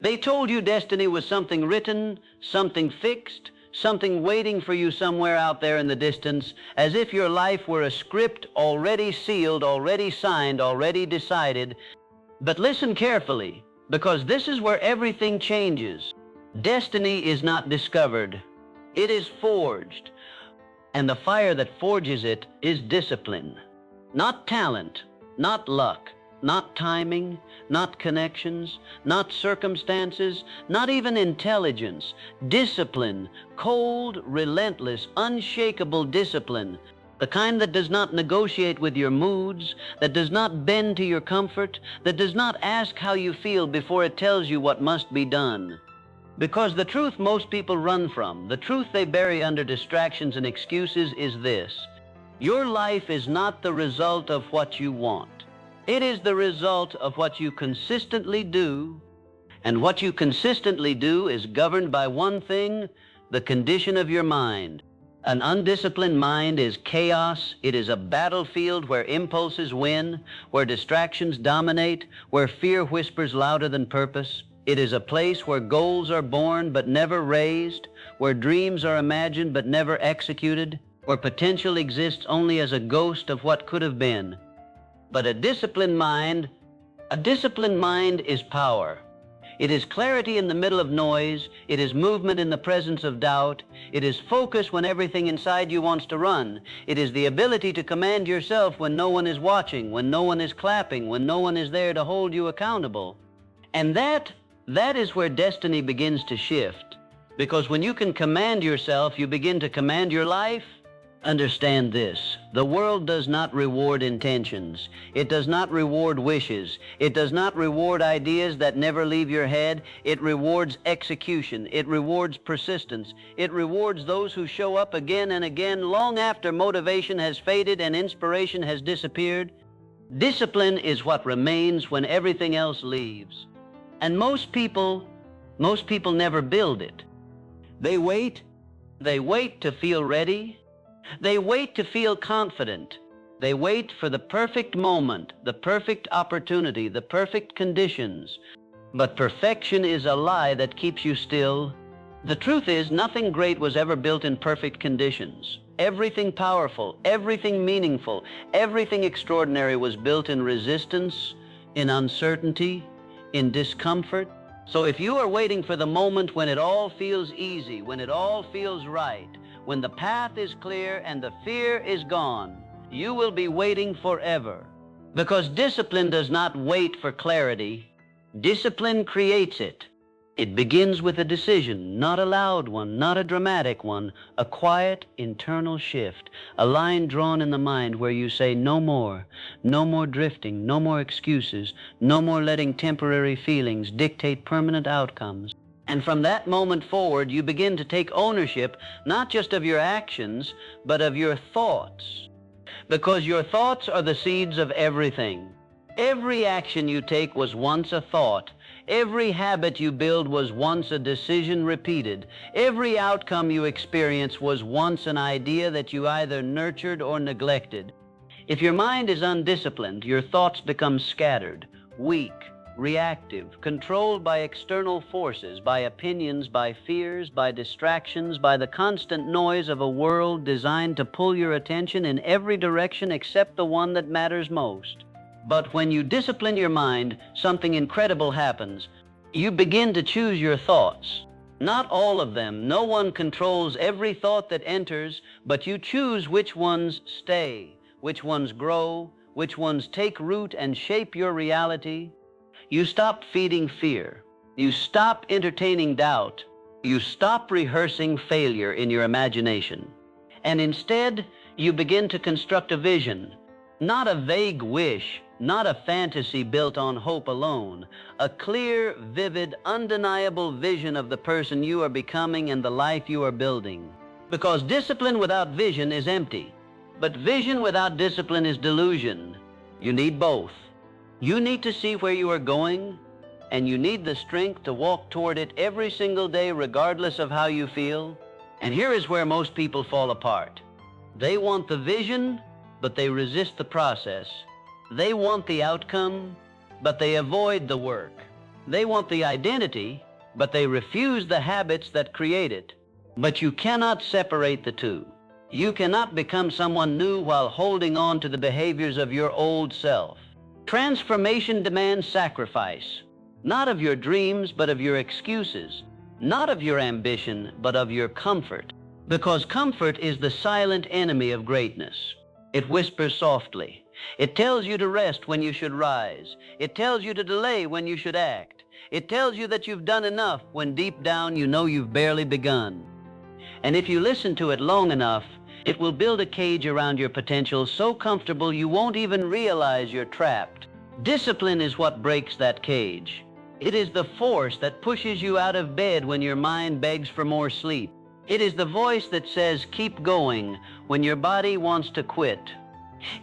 They told you destiny was something written, something fixed, something waiting for you somewhere out there in the distance, as if your life were a script already sealed, already signed, already decided. But listen carefully, because this is where everything changes. Destiny is not discovered. It is forged. And the fire that forges it is discipline. Not talent, not luck, not timing, not connections, not circumstances, not even intelligence. Discipline, cold, relentless, unshakable discipline. The kind that does not negotiate with your moods, that does not bend to your comfort, that does not ask how you feel before it tells you what must be done. Because the truth most people run from, the truth they bury under distractions and excuses is this: your life is not the result of what you want. It is the result of what you consistently do, and what you consistently do is governed by one thing: the condition of your mind. An undisciplined mind is chaos. It is a battlefield where impulses win, where distractions dominate, where fear whispers louder than purpose. It is a place where goals are born but never raised, where dreams are imagined but never executed, where potential exists only as a ghost of what could have been. But a disciplined mind is power. It is clarity in the middle of noise. It is movement in the presence of doubt. It is focus when everything inside you wants to run. It is the ability to command yourself when no one is watching, when no one is clapping, when no one is there to hold you accountable. And that is where destiny begins to shift. Because when you can command yourself, you begin to command your life. Understand this: the world does not reward intentions. It does not reward wishes. It does not reward ideas that never leave your head. It rewards execution. It rewards persistence. It rewards those who show up again and again long after motivation has faded and inspiration has disappeared. Discipline is what remains when everything else leaves. And most people never build it. They wait to feel ready. They wait to feel confident. They wait for the perfect moment, the perfect opportunity, the perfect conditions. But perfection is a lie that keeps you still. The truth is, nothing great was ever built in perfect conditions. Everything powerful, everything meaningful, everything extraordinary was built in resistance, in uncertainty, in discomfort. So if you are waiting for the moment when it all feels easy, when it all feels right, when the path is clear and the fear is gone, you will be waiting forever. Because discipline does not wait for clarity. Discipline creates it. It begins with a decision, not a loud one, not a dramatic one, a quiet internal shift, a line drawn in the mind where you say no more drifting, no more excuses, no more letting temporary feelings dictate permanent outcomes. And from that moment forward, you begin to take ownership, not just of your actions, but of your thoughts. Because your thoughts are the seeds of everything. Every action you take was once a thought. Every habit you build was once a decision repeated. Every outcome you experience was once an idea that you either nurtured or neglected. If your mind is undisciplined, your thoughts become scattered, weak, reactive, controlled by external forces, by opinions, by fears, by distractions, by the constant noise of a world designed to pull your attention in every direction except the one that matters most. But when you discipline your mind, something incredible happens. You begin to choose your thoughts. Not all of them. No one controls every thought that enters, but you choose which ones stay, which ones grow, which ones take root and shape your reality. You stop feeding fear. You stop entertaining doubt. You stop rehearsing failure in your imagination. And instead, you begin to construct a vision, not a vague wish, not a fantasy built on hope alone, a clear, vivid, undeniable vision of the person you are becoming and the life you are building. Because discipline without vision is empty, but vision without discipline is delusion. You need both. You need to see where you are going, and you need the strength to walk toward it every single day regardless of how you feel. And here is where most people fall apart. They want the vision, but they resist the process. They want the outcome, but they avoid the work. They want the identity, but they refuse the habits that create it. But you cannot separate the two. You cannot become someone new while holding on to the behaviors of your old self. Transformation demands sacrifice, not of your dreams, but of your excuses, not of your ambition, but of your comfort. Because comfort is the silent enemy of greatness. It whispers softly. It tells you to rest when you should rise. It tells you to delay when you should act. It tells you that you've done enough when deep down you know you've barely begun. And if you listen to it long enough, it will build a cage around your potential so comfortable you won't even realize you're trapped. Discipline is what breaks that cage. It is the force that pushes you out of bed when your mind begs for more sleep. It is the voice that says, keep going, when your body wants to quit.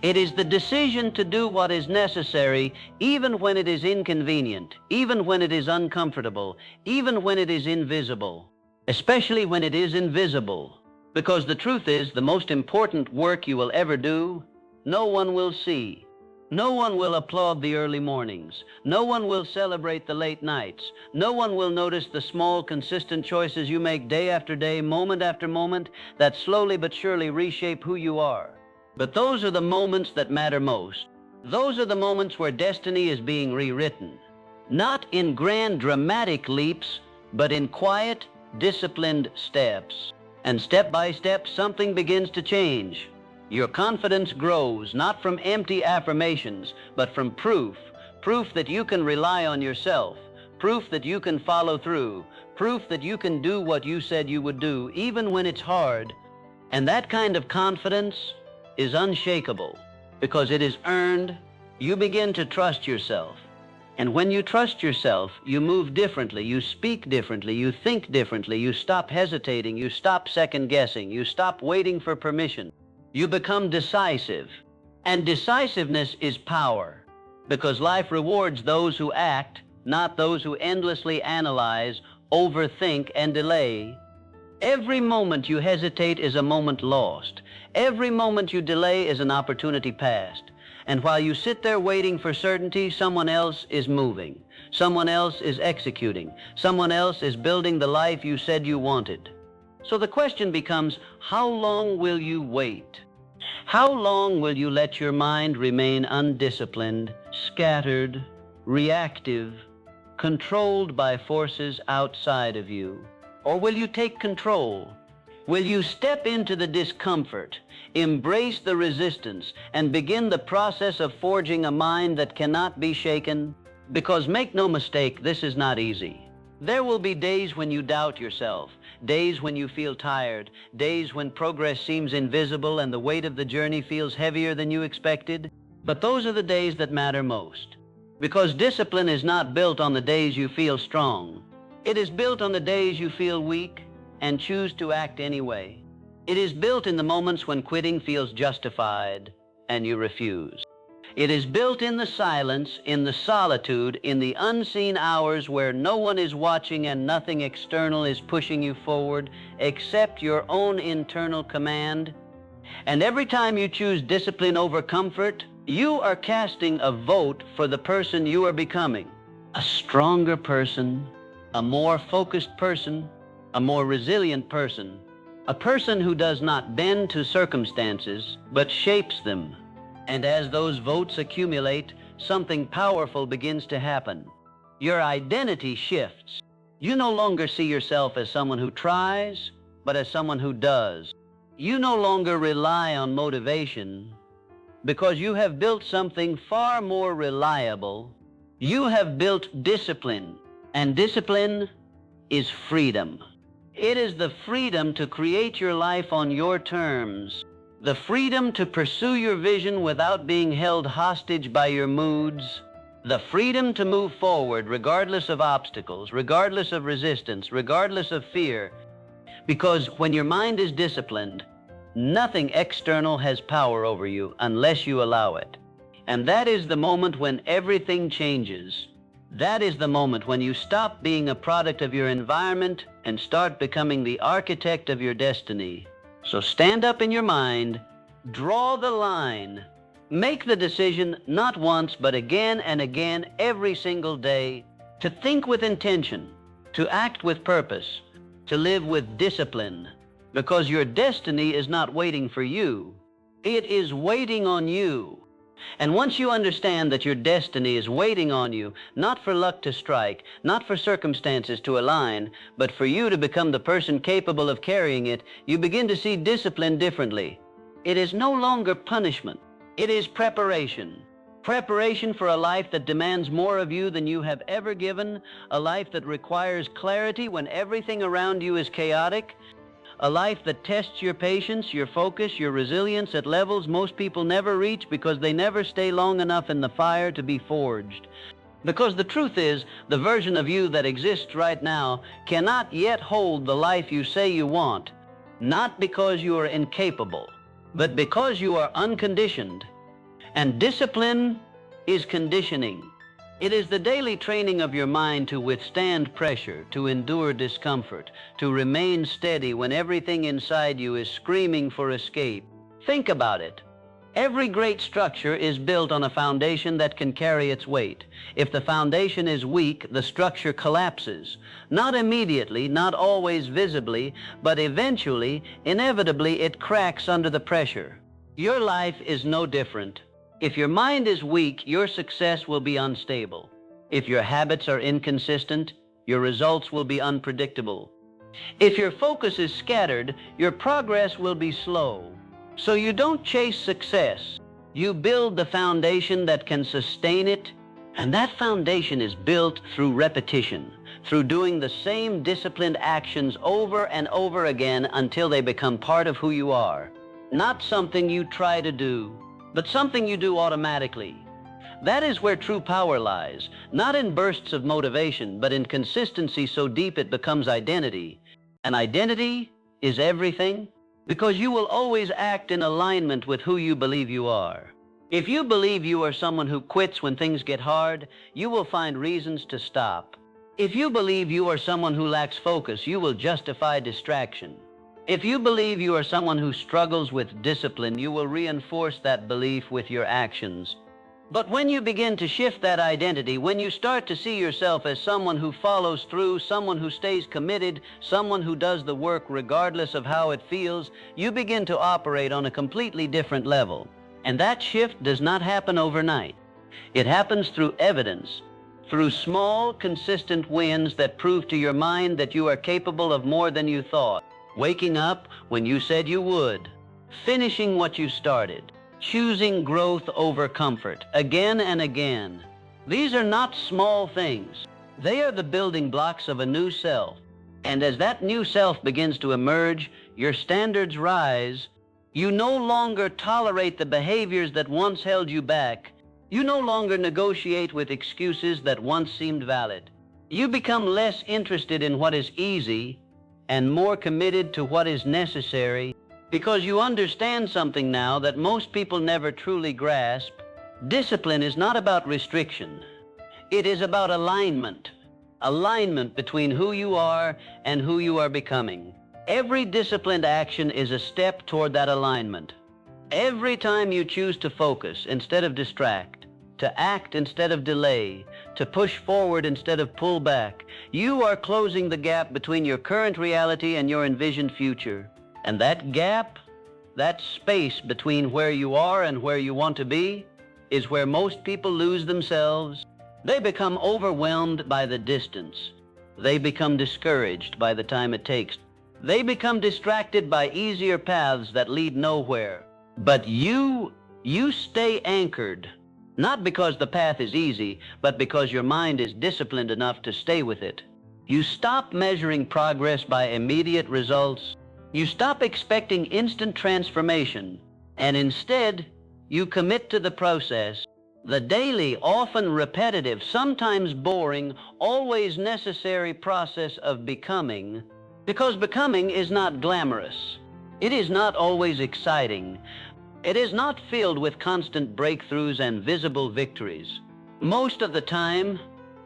It is the decision to do what is necessary, even when it is inconvenient, even when it is uncomfortable, even when it is invisible, especially when it is invisible. Because the truth is, the most important work you will ever do, no one will see. No one will applaud the early mornings. No one will celebrate the late nights. No one will notice the small, consistent choices you make day after day, moment after moment, that slowly but surely reshape who you are. But those are the moments that matter most. Those are the moments where destiny is being rewritten. Not in grand, dramatic leaps, but in quiet, disciplined steps. And step by step, something begins to change. Your confidence grows, not from empty affirmations, but from proof that you can rely on yourself, proof that you can follow through, proof that you can do what you said you would do, even when it's hard. And that kind of confidence is unshakable, because it is earned. You begin to trust yourself. And when you trust yourself, you move differently, you speak differently, you think differently, you stop hesitating, you stop second-guessing, you stop waiting for permission. You become decisive. And decisiveness is power, because life rewards those who act, not those who endlessly analyze, overthink, and delay. Every moment you hesitate is a moment lost. Every moment you delay is an opportunity passed. And while you sit there waiting for certainty, someone else is moving. Someone else is executing. Someone else is building the life you said you wanted. So the question becomes, how long will you wait? How long will you let your mind remain undisciplined, scattered, reactive, controlled by forces outside of you? Or will you take control? Will you step into the discomfort, embrace the resistance, and begin the process of forging a mind that cannot be shaken? Because make no mistake, this is not easy. There will be days when you doubt yourself, days when you feel tired, days when progress seems invisible and the weight of the journey feels heavier than you expected. But those are the days that matter most. Because discipline is not built on the days you feel strong. It is built on the days you feel weak and choose to act anyway. It is built in the moments when quitting feels justified and you refuse. It is built in the silence, in the solitude, in the unseen hours where no one is watching and nothing external is pushing you forward except your own internal command. And every time you choose discipline over comfort, you are casting a vote for the person you are becoming. A stronger person, a more focused person, a more resilient person, a person who does not bend to circumstances, but shapes them. And as those votes accumulate, something powerful begins to happen. Your identity shifts. You no longer see yourself as someone who tries, but as someone who does. You no longer rely on motivation, because you have built something far more reliable. You have built discipline, and discipline is freedom. It is the freedom to create your life on your terms, the freedom to pursue your vision without being held hostage by your moods, the freedom to move forward regardless of obstacles, regardless of resistance, regardless of fear. Because when your mind is disciplined, nothing external has power over you unless you allow it. And that is the moment when everything changes. That is the moment when you stop being a product of your environment and start becoming the architect of your destiny. So stand up in your mind, draw the line, make the decision not once but again and again every single day to think with intention, to act with purpose, to live with discipline, because your destiny is not waiting for you. It is waiting on you. And once you understand that your destiny is waiting on you, not for luck to strike, not for circumstances to align, but for you to become the person capable of carrying it, you begin to see discipline differently. It is no longer punishment. It is preparation. Preparation for a life that demands more of you than you have ever given, a life that requires clarity when everything around you is chaotic, a life that tests your patience, your focus, your resilience at levels most people never reach because they never stay long enough in the fire to be forged. Because the truth is, the version of you that exists right now cannot yet hold the life you say you want, not because you are incapable, but because you are unconditioned. And discipline is conditioning. It is the daily training of your mind to withstand pressure, to endure discomfort, to remain steady when everything inside you is screaming for escape. Think about it. Every great structure is built on a foundation that can carry its weight. If the foundation is weak, the structure collapses. Not immediately, not always visibly, but eventually, inevitably, it cracks under the pressure. Your life is no different. If your mind is weak, your success will be unstable. If your habits are inconsistent, your results will be unpredictable. If your focus is scattered, your progress will be slow. So you don't chase success. You build the foundation that can sustain it, and that foundation is built through repetition, through doing the same disciplined actions over and over again until they become part of who you are. Not something you try to do, but something you do automatically. That is where true power lies, not in bursts of motivation, but in consistency so deep it becomes identity. And identity is everything, because you will always act in alignment with who you believe you are. If you believe you are someone who quits when things get hard, you will find reasons to stop. If you believe you are someone who lacks focus, you will justify distraction. If you believe you are someone who struggles with discipline, you will reinforce that belief with your actions. But when you begin to shift that identity, when you start to see yourself as someone who follows through, someone who stays committed, someone who does the work regardless of how it feels, you begin to operate on a completely different level. And that shift does not happen overnight. It happens through evidence, through small, consistent wins that prove to your mind that you are capable of more than you thought. Waking up when you said you would, finishing what you started, choosing growth over comfort again and again. These are not small things. They are the building blocks of a new self. And as that new self begins to emerge, your standards rise. You no longer tolerate the behaviors that once held you back. You no longer negotiate with excuses that once seemed valid. You become less interested in what is easy and more committed to what is necessary, because you understand something now that most people never truly grasp. Discipline is not about restriction. It is about alignment. Alignment between who you are and who you are becoming. Every disciplined action is a step toward that alignment. Every time you choose to focus instead of distract, to act instead of delay, to push forward instead of pull back, you are closing the gap between your current reality and your envisioned future. And that gap, that space between where you are and where you want to be, is where most people lose themselves. They become overwhelmed by the distance. They become discouraged by the time it takes. They become distracted by easier paths that lead nowhere. But you stay anchored. Not because the path is easy, but because your mind is disciplined enough to stay with it. You stop measuring progress by immediate results. You stop expecting instant transformation, and instead, you commit to the process. The daily, often repetitive, sometimes boring, always necessary process of becoming, because becoming is not glamorous. It is not always exciting. It is not filled with constant breakthroughs and visible victories. Most of the time,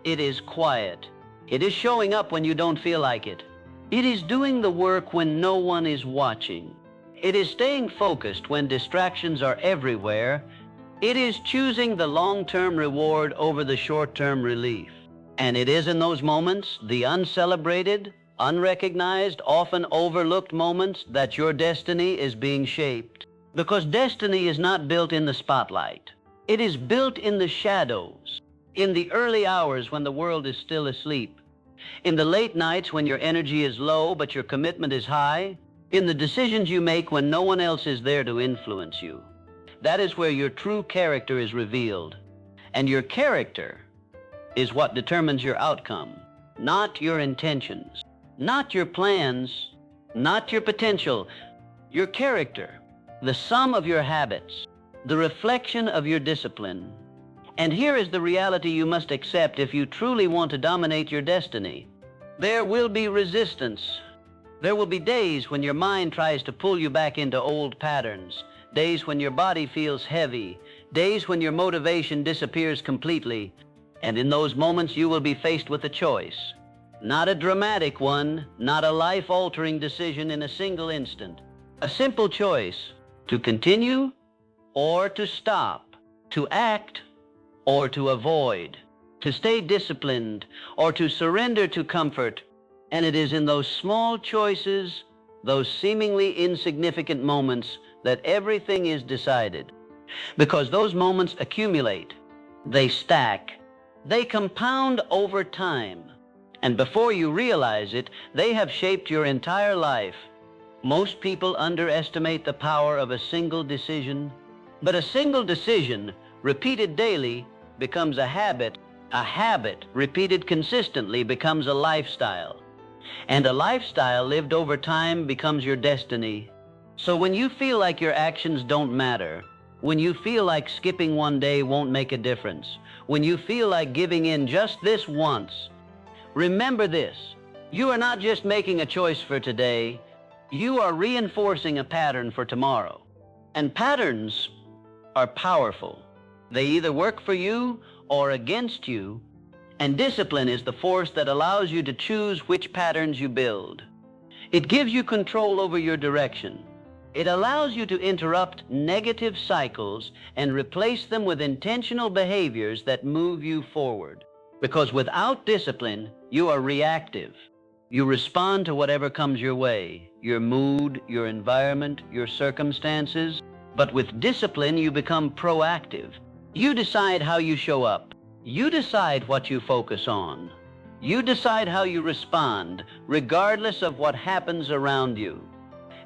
it is quiet. It is showing up when you don't feel like it. It is doing the work when no one is watching. It is staying focused when distractions are everywhere. It is choosing the long-term reward over the short-term relief. And it is in those moments, the uncelebrated, unrecognized, often overlooked moments, that your destiny is being shaped. Because destiny is not built in the spotlight. It is built in the shadows, in the early hours when the world is still asleep, in the late nights when your energy is low but your commitment is high, in the decisions you make when no one else is there to influence you. That is where your true character is revealed. And your character is what determines your outcome, not your intentions, not your plans, not your potential. Your character, the sum of your habits, the reflection of your discipline. And here is the reality you must accept if you truly want to dominate your destiny. There will be resistance. There will be days when your mind tries to pull you back into old patterns, days when your body feels heavy, days when your motivation disappears completely. And in those moments you will be faced with a choice. Not a dramatic one, not a life-altering decision in a single instant. A simple choice: to continue or to stop, to act or to avoid, to stay disciplined or to surrender to comfort. And it is in those small choices, those seemingly insignificant moments, that everything is decided. Because those moments accumulate, they stack, they compound over time. And before you realize it, they have shaped your entire life. Most people underestimate the power of a single decision, but a single decision, repeated daily, becomes a habit. A habit, repeated consistently, becomes a lifestyle. And a lifestyle lived over time becomes your destiny. So when you feel like your actions don't matter, when you feel like skipping one day won't make a difference, when you feel like giving in just this once, remember this: you are not just making a choice for today, you are reinforcing a pattern for tomorrow. And patterns are powerful. They either work for you or against you, and discipline is the force that allows you to choose which patterns you build. It gives you control over your direction. It allows you to interrupt negative cycles and replace them with intentional behaviors that move you forward. Because without discipline, you are reactive. You respond to whatever comes your way, your mood, your environment, your circumstances. But with discipline, you become proactive. You decide how you show up. You decide what you focus on. You decide how you respond, regardless of what happens around you.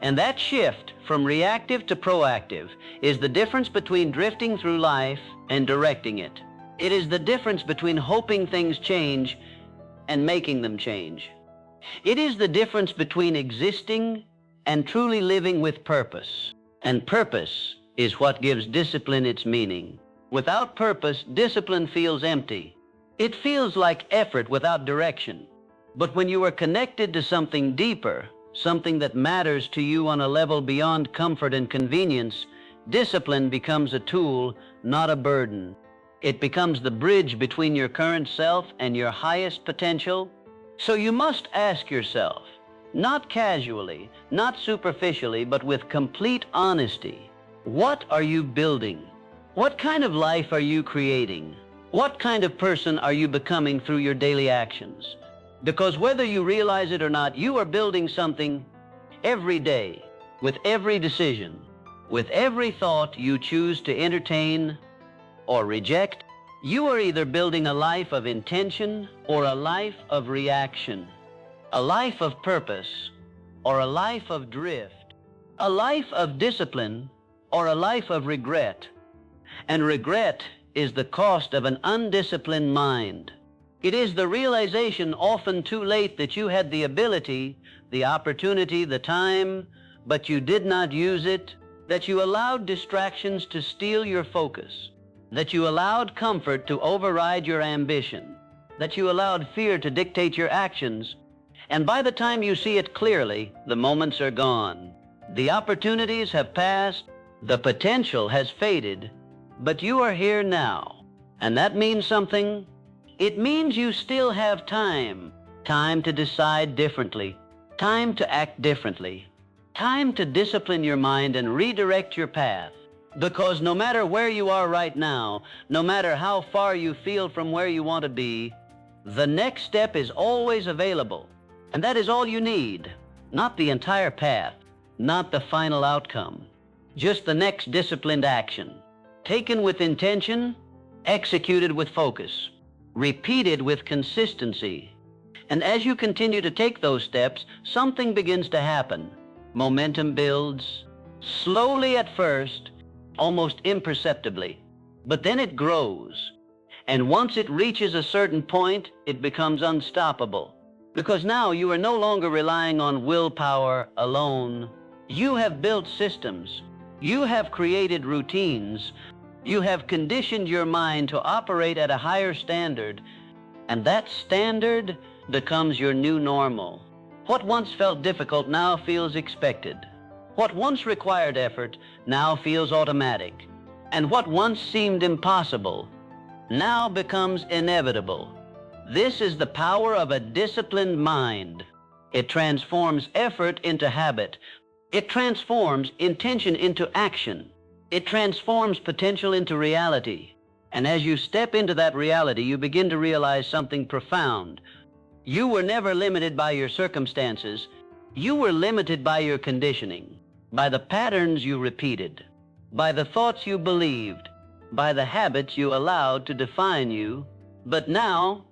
And that shift from reactive to proactive is the difference between drifting through life and directing it. It is the difference between hoping things change and making them change. It is the difference between existing and truly living with purpose. And purpose is what gives discipline its meaning. Without purpose, discipline feels empty. It feels like effort without direction. But when you are connected to something deeper, something that matters to you on a level beyond comfort and convenience, discipline becomes a tool, not a burden. It becomes the bridge between your current self and your highest potential. So you must ask yourself, not casually, not superficially, but with complete honesty, what are you building? What kind of life are you creating? What kind of person are you becoming through your daily actions? Because whether you realize it or not, you are building something every day, with every decision, with every thought you choose to entertain or reject. You are either building a life of intention or a life of reaction, a life of purpose or a life of drift, a life of discipline or a life of regret. And regret is the cost of an undisciplined mind. It is the realization, often too late, that you had the ability, the opportunity, the time, but you did not use it, that you allowed distractions to steal your focus, that you allowed comfort to override your ambition, that you allowed fear to dictate your actions, and by the time you see it clearly, the moments are gone. The opportunities have passed, the potential has faded, but you are here now. And that means something. It means you still have time. Time to decide differently. Time to act differently. Time to discipline your mind and redirect your path. Because no matter where you are right now, no matter how far you feel from where you want to be, The next step is always available, and that is all you need. Not the entire path, not the final outcome, just the next disciplined action, taken with intention, executed with focus, repeated with consistency. And as you continue to take those steps, something begins to happen. Momentum builds, slowly at first, almost imperceptibly, but then it grows. And once it reaches a certain point, it becomes unstoppable. Because now you are no longer relying on willpower alone. You have built systems. You have created routines. You have conditioned your mind to operate at a higher standard. And that standard becomes your new normal. What once felt difficult now feels expected. What once required effort now feels automatic. And what once seemed impossible now becomes inevitable. This is the power of a disciplined mind. It transforms effort into habit. It transforms intention into action. It transforms potential into reality. And as you step into that reality, you begin to realize something profound. You were never limited by your circumstances. You were limited by your conditioning, by the patterns you repeated, by the thoughts you believed, by the habits you allowed to define you. But now,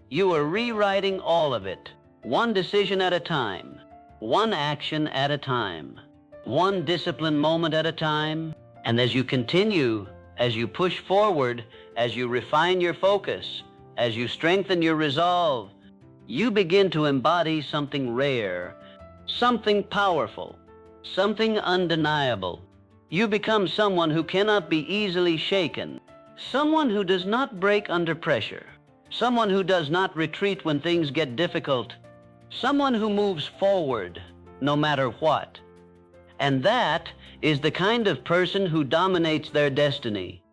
you are rewriting all of it, one decision at a time, one action at a time, one disciplined moment at a time. And as you continue, as you push forward, as you refine your focus, as you strengthen your resolve, you begin to embody something rare, something powerful, something undeniable. You become someone who cannot be easily shaken, someone who does not break under pressure, someone who does not retreat when things get difficult, someone who moves forward no matter what. And that is the kind of person who dominates their destiny.